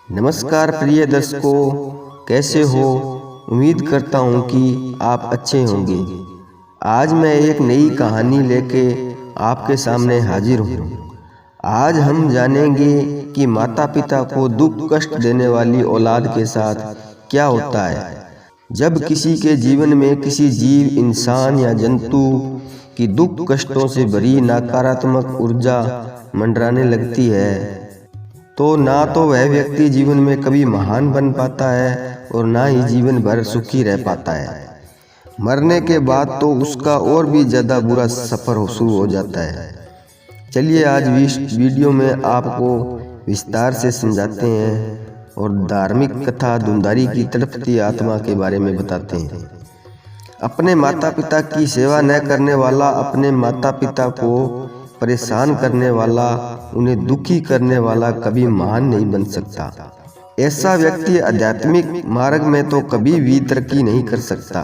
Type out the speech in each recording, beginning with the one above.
नमस्कार प्रिय दर्शकों, कैसे हो। उम्मीद करता हूँ कि आप अच्छे होंगे। आज मैं एक नई कहानी लेके आपके सामने हाजिर हूँ। आज हम जानेंगे कि माता पिता को दुख कष्ट देने वाली औलाद के साथ क्या होता है। जब किसी के जीवन में किसी जीव, इंसान या जंतु की दुख कष्टों से भरी नकारात्मक ऊर्जा मंडराने लगती है तो ना तो वह व्यक्ति जीवन में कभी महान बन पाता है और ना ही जीवन भर सुखी रह पाता है। मरने के बाद तो उसका और भी ज़्यादा बुरा सफ़र शुरू हो जाता है। चलिए आज इस वीडियो में आपको विस्तार से समझाते हैं और धार्मिक कथा धुंधारी की तड़पती आत्मा के बारे में बताते हैं। अपने माता पिता की सेवा न करने वाला, अपने माता पिता को परेशान करने वाला, उन्हें दुखी करने वाला कभी महान नहीं बन सकता। ऐसा व्यक्ति आध्यात्मिक मार्ग में तो कभी भी तरक्की नहीं कर सकता।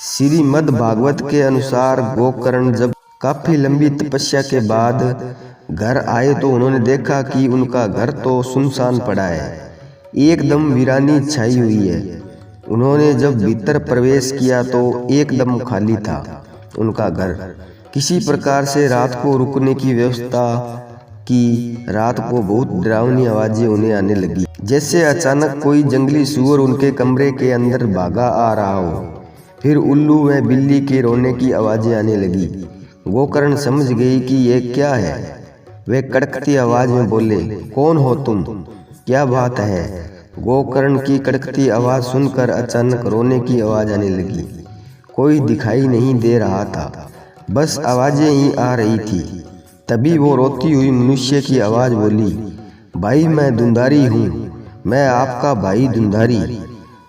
श्रीमद् भागवत के अनुसार गोकर्ण जब काफी लंबी तपस्या के बाद घर आए तो उन्होंने देखा कि उनका घर तो सुनसान पड़ा है, एकदम वीरानी छाई हुई है। उन्होंने जब भीतर प्रवेश किया तो एकदम खाली था उनका घर। किसी प्रकार से रात को रुकने की व्यवस्था की। रात को बहुत डरावनी आवाजें उन्हें आने लगी, जैसे अचानक कोई जंगली सूअर उनके कमरे के अंदर भागा आ रहा हो। फिर उल्लू व बिल्ली के रोने की आवाजें आने लगी। गोकर्ण समझ गई कि ये क्या है। वे कड़कती आवाज में बोले, कौन हो तुम, क्या बात है। गोकर्ण की कड़कती आवाज सुनकर अचानक रोने की आवाज आने लगी। कोई दिखाई नहीं दे रहा था, बस आवाजें ही आ रही थी। तभी वो रोती हुई मनुष्य की आवाज बोली, भाई मैं धुंधारी हूँ, मैं आपका भाई धुंधारी।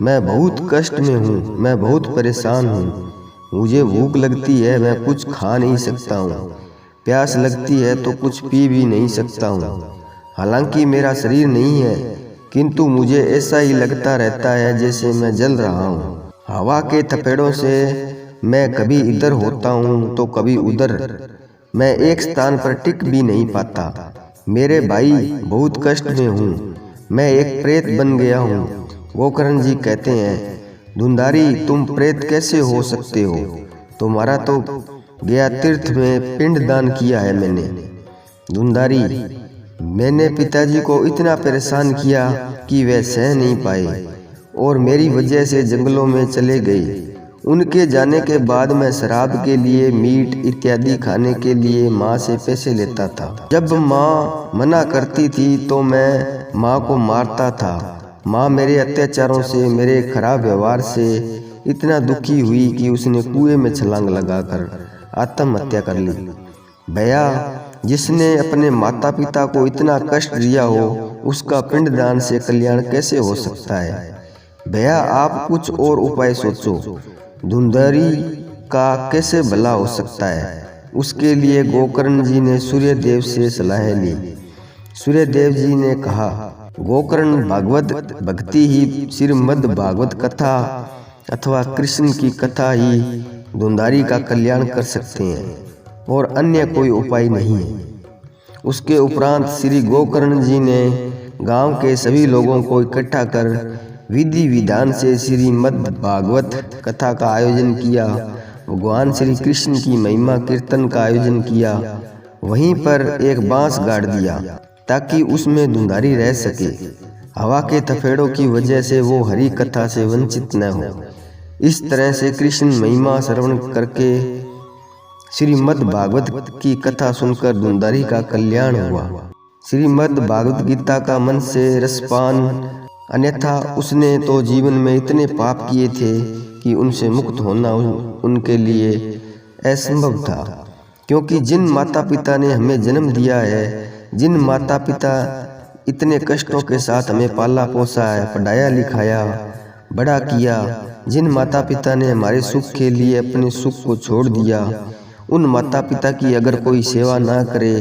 मैं बहुत कष्ट में हूँ, मैं बहुत परेशान हूँ। मुझे भूख लगती है, मैं कुछ खा नहीं सकता हूँ। प्यास लगती है तो कुछ पी भी नहीं सकता हूँ। हालांकि मेरा शरीर नहीं है, किंतु मुझे ऐसा ही लगता रहता है जैसे मैं जल रहा हूँ। हवा के थपेड़ों से मैं कभी इधर होता हूँ तो कभी उधर। मैं एक स्थान पर टिक भी नहीं पाता। मेरे भाई बहुत कष्ट में हूँ, मैं एक प्रेत बन गया हूँ। गोकर्ण जी कहते हैं, धुंधारी तुम प्रेत कैसे हो सकते हो, तुम्हारा तो गया तीर्थ में पिंड दान किया है मैंने। धुंधारी, मैंने पिताजी को इतना परेशान किया कि वे सह नहीं पाए और मेरी वजह से जंगलों में चले गए। उनके जाने के बाद मैं शराब के लिए, मीट इत्यादि खाने के लिए माँ से पैसे लेता था। जब माँ मना करती थी तो मैं माँ को मारता था। माँ मेरे अत्याचारों से, मेरे खराब व्यवहार से इतना दुखी हुई कि उसने कुएं में छलांग लगाकर आत्महत्या कर ली। भैया, जिसने अपने माता पिता को इतना कष्ट दिया हो उसका पिंडदान से कल्याण कैसे हो सकता है। भैया आप कुछ और उपाय सोचो, धुंधारी का कैसे भला हो सकता है। उसके लिए गोकर्ण जी ने सूर्यदेव से सलाह ली। सूर्यदेव जी ने कहा, गोकर्ण, भागवत भक्ति ही, श्रीमद् भागवत कथा अथवा कृष्ण की कथा ही धुंधारी का कल्याण कर सकते हैं और अन्य कोई उपाय नहीं है। उसके उपरांत श्री गोकर्ण जी ने गांव के सभी लोगों को इकट्ठा कर विधि विधान से श्रीमद् भागवत कथा का आयोजन किया। भगवान श्री कृष्ण की महिमा कीर्तन का आयोजन किया। वहीं पर एक बांस गाड़ दिया ताकि उसमें धुंधारी रह सके। हवा के थपेड़ों की वजह से वो हरि कथा से वंचित न हो। इस तरह से कृष्ण महिमा श्रवण करके श्रीमद् भागवत की कथा सुनकर धुंधारी का कल्याण हुआ। श्रीमद् भागवत गीता का मन से रसपान, अन्यथा उसने तो जीवन में इतने पाप किए थे कि उनसे मुक्त होना उनके लिए असंभव था। क्योंकि जिन माता पिता ने हमें जन्म दिया है, जिन माता पिता इतने कष्टों के साथ हमें पाला पोसा है, पढ़ाया लिखाया, बड़ा किया, जिन माता पिता ने हमारे सुख के लिए अपने सुख को छोड़ दिया, उन माता पिता की अगर कोई सेवा ना करे,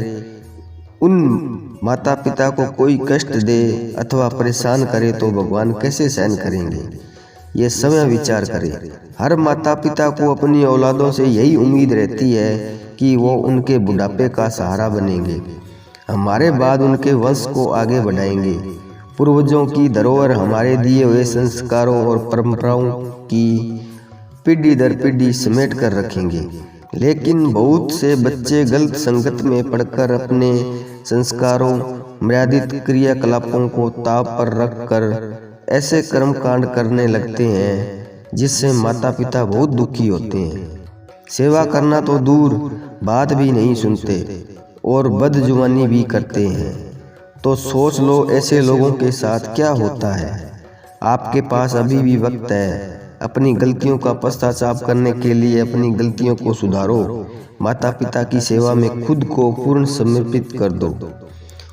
उन माता पिता को कोई कष्ट दे अथवा परेशान करे तो भगवान कैसे सहन करेंगे। ये समय विचार करें। हर माता पिता को अपनी औलादों से यही उम्मीद रहती है कि वो उनके बुढ़ापे का सहारा बनेंगे, हमारे बाद उनके वंश को आगे बढ़ाएंगे। पूर्वजों की धरोहर हमारे दिए हुए संस्कारों और परंपराओं की पीढ़ी दर पीढ़ी समेट कर रखेंगे। लेकिन बहुत से बच्चे गलत संगत में पड़कर अपने संस्कारों, मर्यादित क्रियाकलापों को ताव पर रखकर ऐसे कर्मकांड करने लगते हैं जिससे माता पिता बहुत दुखी होते हैं। सेवा करना तो दूर, बात भी नहीं सुनते और बदजुबानी भी करते हैं। तो सोच लो ऐसे लोगों के साथ क्या होता है। आपके पास अभी भी वक्त है। अपनी गलतियों का पश्चाताप करने के लिए अपनी गलतियों को सुधारो। माता पिता की सेवा में खुद को पूर्ण समर्पित कर दो।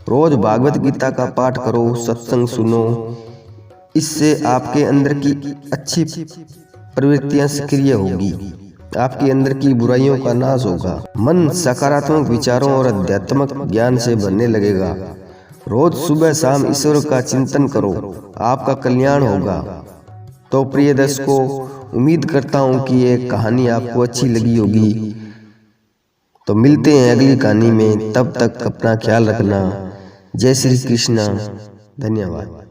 रोज भागवत गीता का पाठ करो, सत्संग सुनो। इससे आपके अंदर की अच्छी प्रवृत्तियां सक्रिय होगी, आपके अंदर की बुराइयों का नाश होगा। मन सकारात्मक विचारों और आध्यात्मिक ज्ञान से भरने लगेगा। रोज सुबह शाम ईश्वर का चिंतन करो, आपका कल्याण होगा। तो प्रिय दर्शकों, उम्मीद करता हूँ कि ये कहानी आपको अच्छी लगी होगी। तो मिलते हैं अगली कहानी में, तब तक अपना ख्याल रखना। जय श्री कृष्णा। धन्यवाद।